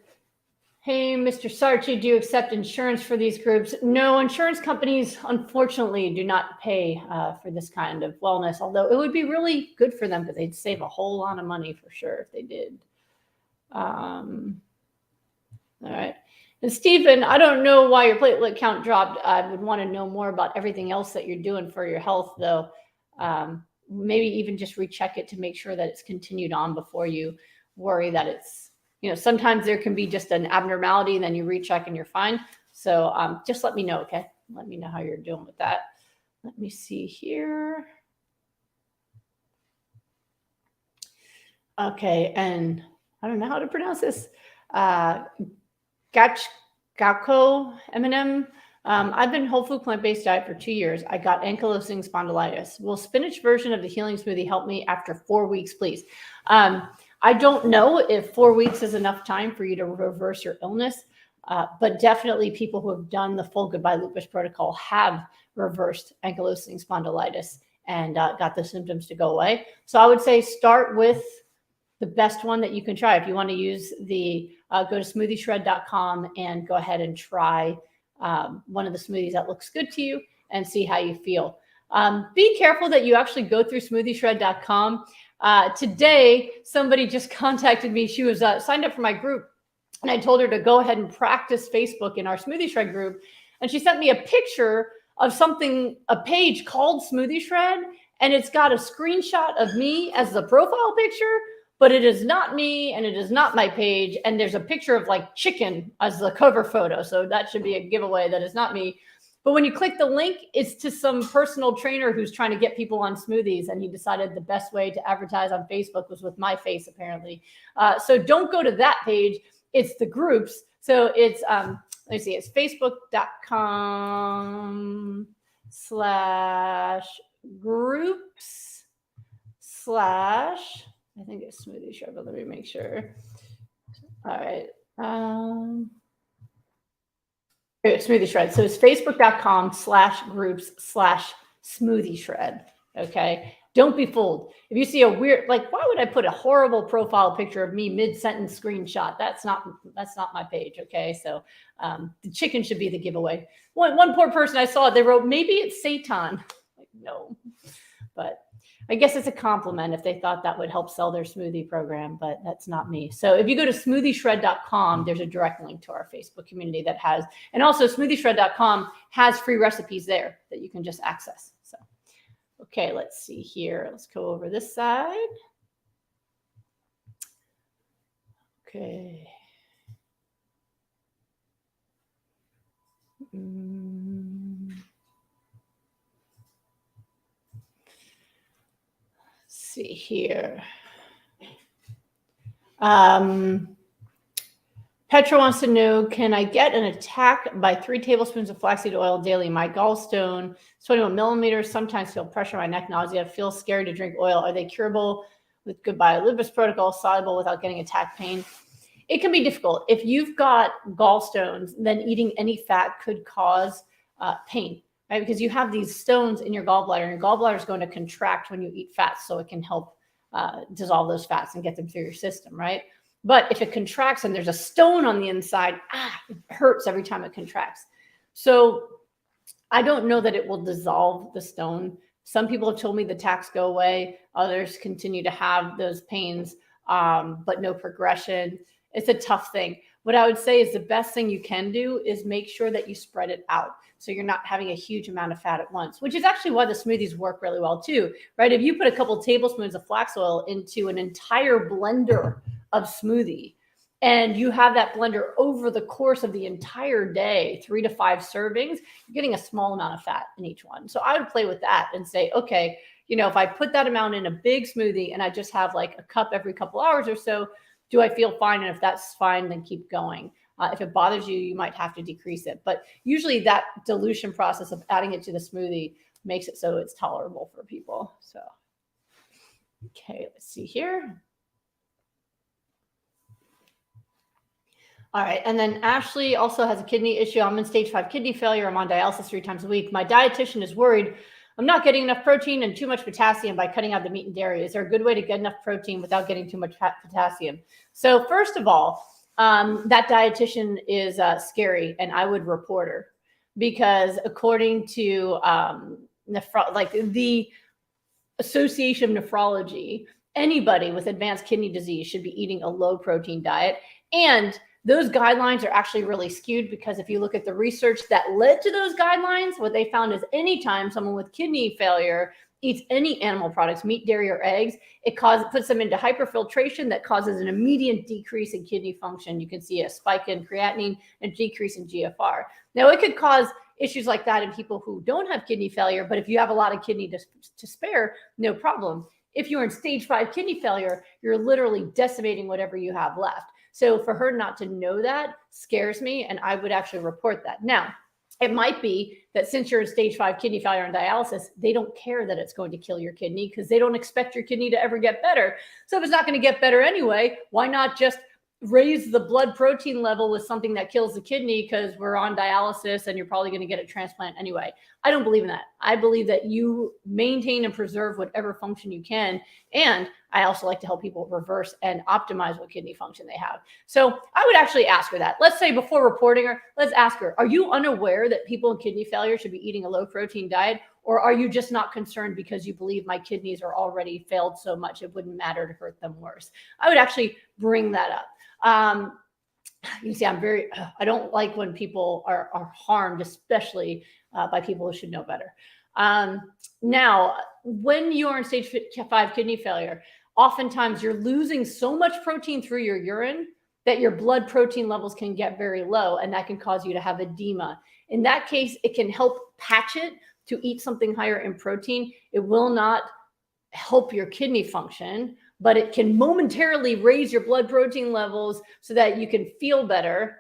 hey, Mr. Sarchi, do you accept insurance for these groups? No, insurance companies, unfortunately, do not pay for this kind of wellness, although it would be really good for them because they'd save a whole lot of money for sure if they did. All right. And Stephen, I don't know why your platelet count dropped. I would want to know more about everything else that you're doing for your health, though. Maybe even just recheck it to make sure that it's continued on before you worry that it's, sometimes there can be just an abnormality and then you recheck and you're fine. So just let me know, okay? Let me know how you're doing with that. Let me see here. Okay, and I don't know how to pronounce this. Gaucho M&M. I've been whole food plant-based diet for 2 years. I got ankylosing spondylitis. Will spinach version of the healing smoothie help me after 4 weeks, please? I don't know if 4 weeks is enough time for you to reverse your illness, but definitely people who have done the full Goodbye Lupus protocol have reversed ankylosing spondylitis and got the symptoms to go away. So I would say start with the best one that you can try. If you want to use the, go to smoothieshred.com and go ahead and try one of the smoothies that looks good to you and see how you feel. Be careful that you actually go through smoothieshred.com. Today, somebody just contacted me. She was signed up for my group, and I told her to go ahead and practice Facebook in our Smoothie Shred group. And she sent me a picture of something, a page called Smoothie Shred, and it's got a screenshot of me as the profile picture, but it is not me and it is not my page. And there's a picture of like chicken as the cover photo. So that should be a giveaway that is not me. But when you click the link, it's to some personal trainer who's trying to get people on smoothies. And he decided the best way to advertise on Facebook was with my face, apparently. So don't go to that page. It's the groups. So it's, let me see, it's facebook.com/groups/ I think it's Smoothie Shred, but let me make sure. All right. Smoothie Shred. So it's facebook.com/groups/Smoothie Shred. Okay. Don't be fooled. If you see a weird, like, why would I put a horrible profile picture of me mid-sentence screenshot? That's not my page. Okay. So the chicken should be the giveaway. One poor person I saw, they wrote, maybe it's Seitan. Like, no, but I guess it's a compliment if they thought that would help sell their smoothie program, but that's not me. So if you go to smoothieshred.com, there's a direct link to our Facebook community that has, and also smoothieshred.com has free recipes there that you can just access. So, okay, let's see here. Let's go over this side. Okay. See here. Petra wants to know, can I get an attack by 3 tablespoons of flaxseed oil daily? My gallstone is 21 millimeters. Sometimes feel pressure on my neck, nausea, feel scary to drink oil. Are they curable with goodbye lupus protocol, soluble without getting attack pain? It can be difficult. If you've got gallstones, then eating any fat could cause pain. Right? Because you have these stones in your gallbladder, and your gallbladder is going to contract when you eat fats, so it can help dissolve those fats and get them through your system, right? But if it contracts and there's a stone on the inside, it hurts every time it contracts. So I don't know that it will dissolve the stone. Some people have told me the attacks go away. Others continue to have those pains, but no progression. It's a tough thing. What I would say is the best thing you can do is make sure that you spread it out, so you're not having a huge amount of fat at once, which is actually why the smoothies work really well too, right? If you put a couple tablespoons of flax oil into an entire blender of smoothie, and you have that blender over the course of the entire day, 3 to 5 servings, you're getting a small amount of fat in each one. So I would play with that and say, okay, you know, if I put that amount in a big smoothie and I just have like a cup every couple hours or so, do I feel fine? And if that's fine, then keep going. If it bothers you, you might have to decrease it. But usually that dilution process of adding it to the smoothie makes it so it's tolerable for people. So, okay, let's see here. All right. And then Ashley also has a kidney issue. I'm in stage 5 kidney failure. I'm on dialysis 3 times a week. My dietitian is worried I'm not getting enough protein and too much potassium by cutting out the meat and dairy. Is there a good way to get enough protein without getting too much potassium? So first of all, that dietitian is scary, and I would report her, because according to the Association of Nephrology, anybody with advanced kidney disease should be eating a low protein diet. And those guidelines are actually really skewed, because if you look at the research that led to those guidelines, what they found is anytime someone with kidney failure eats any animal products, meat, dairy, or eggs, it puts them into hyperfiltration that causes an immediate decrease in kidney function. You can see a spike in creatinine and decrease in GFR. Now, it could cause issues like that in people who don't have kidney failure, but if you have a lot of kidney to spare, no problem. If you're in stage 5 kidney failure, you're literally decimating whatever you have left. So for her not to know that scares me, and I would actually report that. Now, it might be that since you're in stage 5 kidney failure and dialysis, they don't care that it's going to kill your kidney, because they don't expect your kidney to ever get better. So if it's not going to get better anyway, why not just raise the blood protein level with something that kills the kidney, because we're on dialysis and you're probably going to get a transplant anyway? I don't believe in that. I believe that you maintain and preserve whatever function you can. And I also like to help people reverse and optimize what kidney function they have. So I would actually ask her that. Let's say before reporting her, let's ask her, are you unaware that people in kidney failure should be eating a low protein diet? Or are you just not concerned because you believe my kidneys are already failed so much it wouldn't matter to hurt them worse? I would actually bring that up. You see, I don't like when people are harmed, especially by people who should know better. Now, when you're in stage 5 kidney failure, oftentimes you're losing so much protein through your urine that your blood protein levels can get very low, and that can cause you to have edema. In that case, it can help patch it to eat something higher in protein. It will not help your kidney function, but it can momentarily raise your blood protein levels so that you can feel better.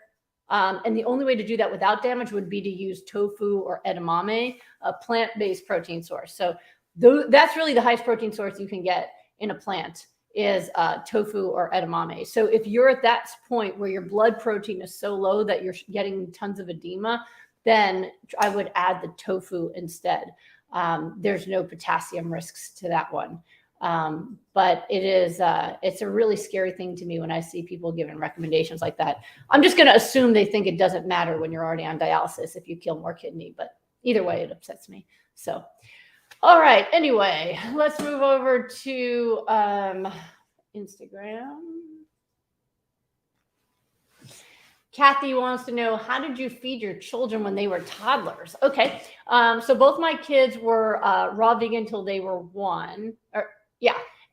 And the only way to do that without damage would be to use tofu or edamame, a plant-based protein source. So that's really the highest protein source you can get in a plant is tofu or edamame. So if you're at that point where your blood protein is so low that you're getting tons of edema, then I would add the tofu instead. There's no potassium risks to that one. But it's a really scary thing to me when I see people giving recommendations like that. I'm just going to assume they think it doesn't matter when you're already on dialysis if you kill more kidney, but either way, it upsets me. So, all right. Anyway, let's move over to Instagram. Kathy wants to know, how did you feed your children when they were toddlers? Okay. So both my kids were raw vegan until they were 1.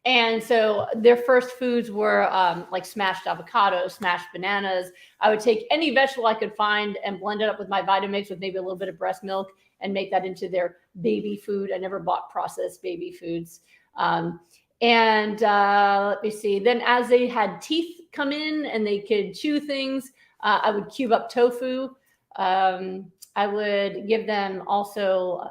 And so their first foods were like smashed avocado, smashed bananas. I would take any vegetable I could find and blend it up with my Vitamix with maybe a little bit of breast milk and make that into their baby food. I never bought processed baby foods. Let me see. Then as they had teeth come in and they could chew things, I would cube up tofu. I would give them also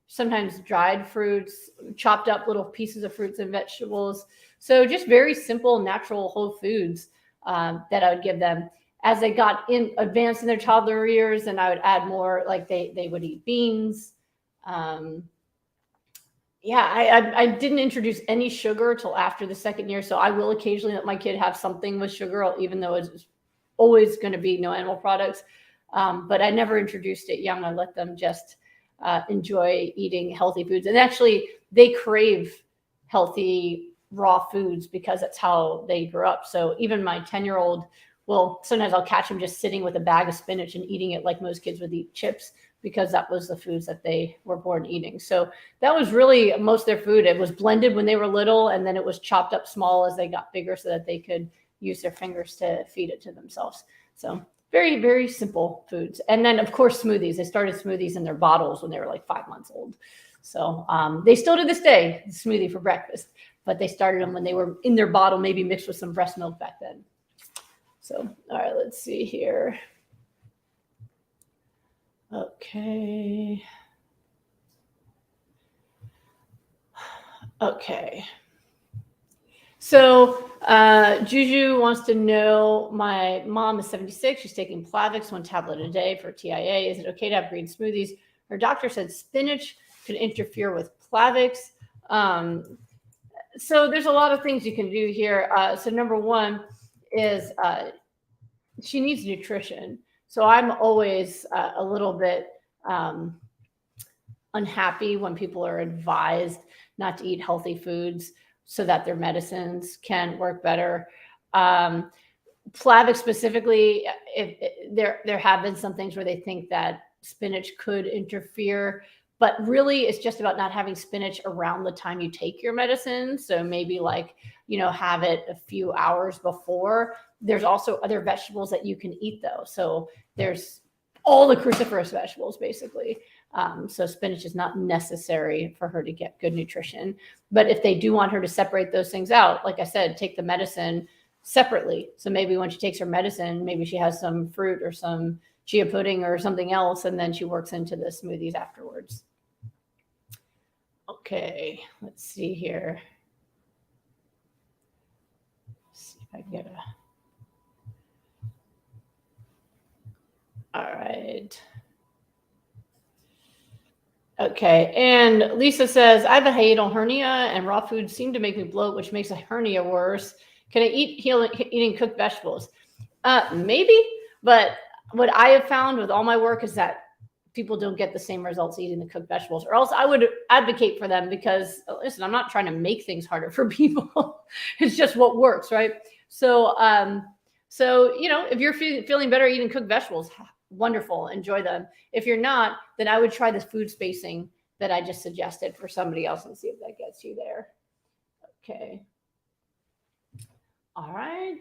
sometimes dried fruits, chopped up little pieces of fruits and vegetables. So just very simple, natural whole foods that I would give them. As they got advanced in their toddler years, and I would add more, like they would eat beans. I didn't introduce any sugar till after the 2nd year. So I will occasionally let my kid have something with sugar, even though it's always going to be no animal products. But I never introduced it young. I let them just enjoy eating healthy foods. And actually, they crave healthy raw foods because that's how they grew up. So even my 10-year-old, sometimes I'll catch him just sitting with a bag of spinach and eating it like most kids would eat chips, because that was the foods that they were born eating. So that was really most of their food. It was blended when they were little, and then it was chopped up small as they got bigger so that they could use their fingers to feed it to themselves. So very, very simple foods. And then, of course, smoothies. They started smoothies in their bottles when they were like 5 months old. So they still to this day, the smoothie for breakfast, but they started them when they were in their bottle, maybe mixed with some breast milk back then. So, all right, let's see here. Okay. So Juju wants to know, my mom is 76. She's taking Plavix, 1 tablet a day for TIA. Is it okay to have green smoothies? Her doctor said spinach could interfere with Plavix. So there's a lot of things you can do here. So number one is she needs nutrition. So I'm always a little bit unhappy when people are advised not to eat healthy foods so that their medicines can work better. Plavix specifically, there have been some things where they think that spinach could interfere, but really it's just about not having spinach around the time you take your medicine. So maybe have it a few hours before. There's also other vegetables that you can eat though. So there's all the cruciferous vegetables basically. So spinach is not necessary for her to get good nutrition. But if they do want her to separate those things out, like I said, take the medicine separately. So maybe when she takes her medicine, maybe she has some fruit or some chia pudding or something else, and then she works into the smoothies afterwards. Okay, let's see here. Let's see if I can get All right. Okay. And Lisa says, I have a hiatal hernia and raw foods seem to make me bloat, which makes a hernia worse. Can I eat eating cooked vegetables? Maybe, but what I have found with all my work is that people don't get the same results eating the cooked vegetables, or else I would advocate for them because, listen, I'm not trying to make things harder for people. It's just what works, right? So, if you're feeling better eating cooked vegetables, wonderful, enjoy them. If you're not, then I would try this food spacing that I just suggested for somebody else and see if that gets you there. Okay. All right.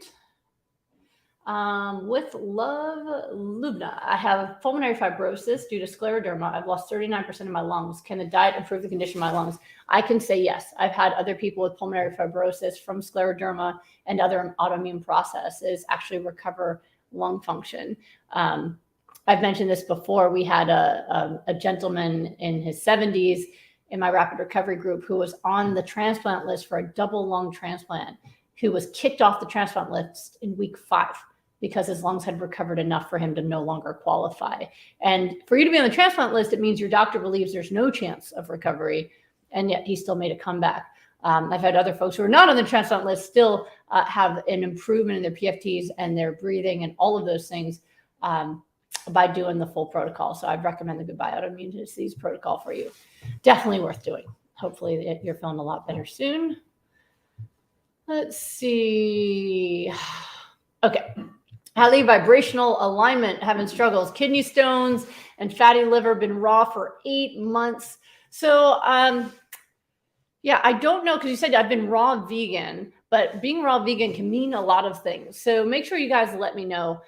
With love, Lubna. I have pulmonary fibrosis due to scleroderma. I've lost 39% of my lungs. Can the diet improve the condition of my lungs? I can say yes. I've had other people with pulmonary fibrosis from scleroderma and other autoimmune processes actually recover lung function. I've mentioned this before. We had a gentleman in his 70s in my rapid recovery group who was on the transplant list for a double lung transplant, who was kicked off the transplant list in week 5 because his lungs had recovered enough for him to no longer qualify. And for you to be on the transplant list, it means your doctor believes there's no chance of recovery, and yet he still made a comeback. I've had other folks who are not on the transplant list still have an improvement in their PFTs and their breathing and all of those things by doing the full protocol. So I'd recommend the Goodbye Autoimmune Disease protocol for you. Definitely worth doing. Hopefully you're feeling a lot better soon. Let's see. Okay. Highly vibrational alignment, having struggles, kidney stones and fatty liver, been raw for 8 months. So, yeah, I don't know, because you said I've been raw vegan, but being raw vegan can mean a lot of things. So make sure you guys let me know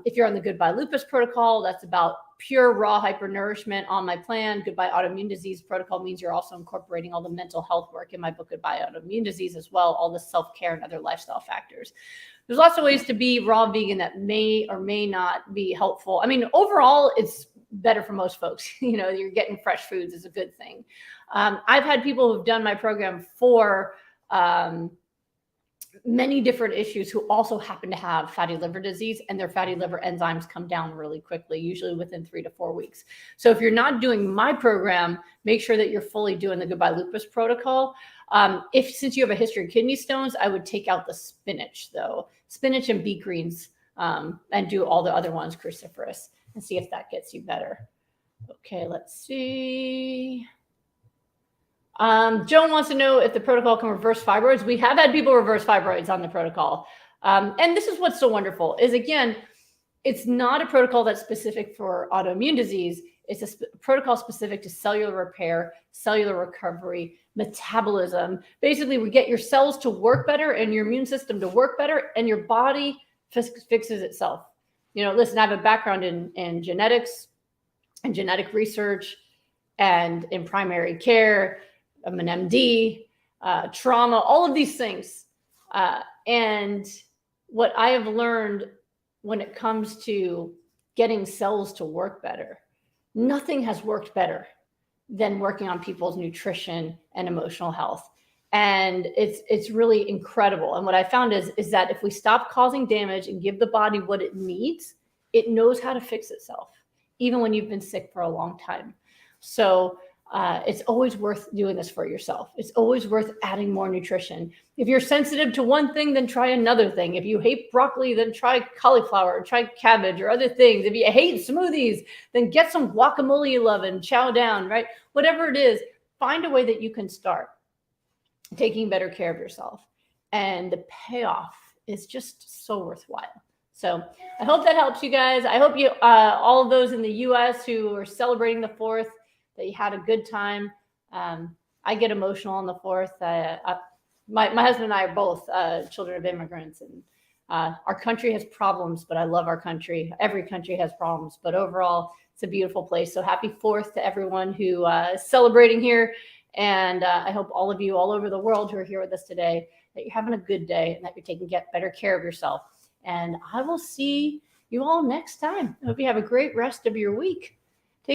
if you're on the Goodbye Lupus protocol. That's about pure raw hypernourishment on my plan. Goodbye Autoimmune Disease protocol means you're also incorporating all the mental health work in my book, Goodbye Autoimmune Disease, as well, all the self-care and other lifestyle factors. There's lots of ways to be raw vegan that may or may not be helpful. I mean, overall, it's better for most folks. You're getting fresh foods is a good thing. I've had people who've done my program for many different issues who also happen to have fatty liver disease, and their fatty liver enzymes come down really quickly, usually within 3 to 4 weeks. So if you're not doing my program, make sure that you're fully doing the Goodbye Lupus protocol. Since you have a history of kidney stones, I would take out the spinach, though. Spinach and beet greens, and do all the other ones, cruciferous, and see if that gets you better. Okay, let's see. Joan wants to know if the protocol can reverse fibroids. We have had people reverse fibroids on the protocol. And this is what's so wonderful is, again, it's not a protocol that's specific for autoimmune disease. It's a protocol specific to cellular repair, cellular recovery, metabolism. Basically, we get your cells to work better and your immune system to work better, and your body fixes itself. Listen, I have a background in genetics and genetic research and in primary care. I'm an MD, trauma, all of these things. And what I have learned when it comes to getting cells to work better, nothing has worked better than working on people's nutrition and emotional health. And it's really incredible. And what I found is that if we stop causing damage and give the body what it needs, it knows how to fix itself, even when you've been sick for a long time. So it's always worth doing this for yourself. It's always worth adding more nutrition. If you're sensitive to one thing, then try another thing. If you hate broccoli, then try cauliflower, or try cabbage or other things. If you hate smoothies, then get some guacamole you love and chow down, right? Whatever it is, find a way that you can start taking better care of yourself. And the payoff is just so worthwhile. So I hope that helps you guys. I hope you, all of those in the US who are celebrating the 4th, that you had a good time. I get emotional on the 4th. My husband and I are both children of immigrants, and our country has problems, but I love our country. Every country has problems, but overall, it's a beautiful place. So happy 4th to everyone who is celebrating here. And I hope all of you all over the world who are here with us today, that you're having a good day and that you're taking better care of yourself. And I will see you all next time. I hope you have a great rest of your week.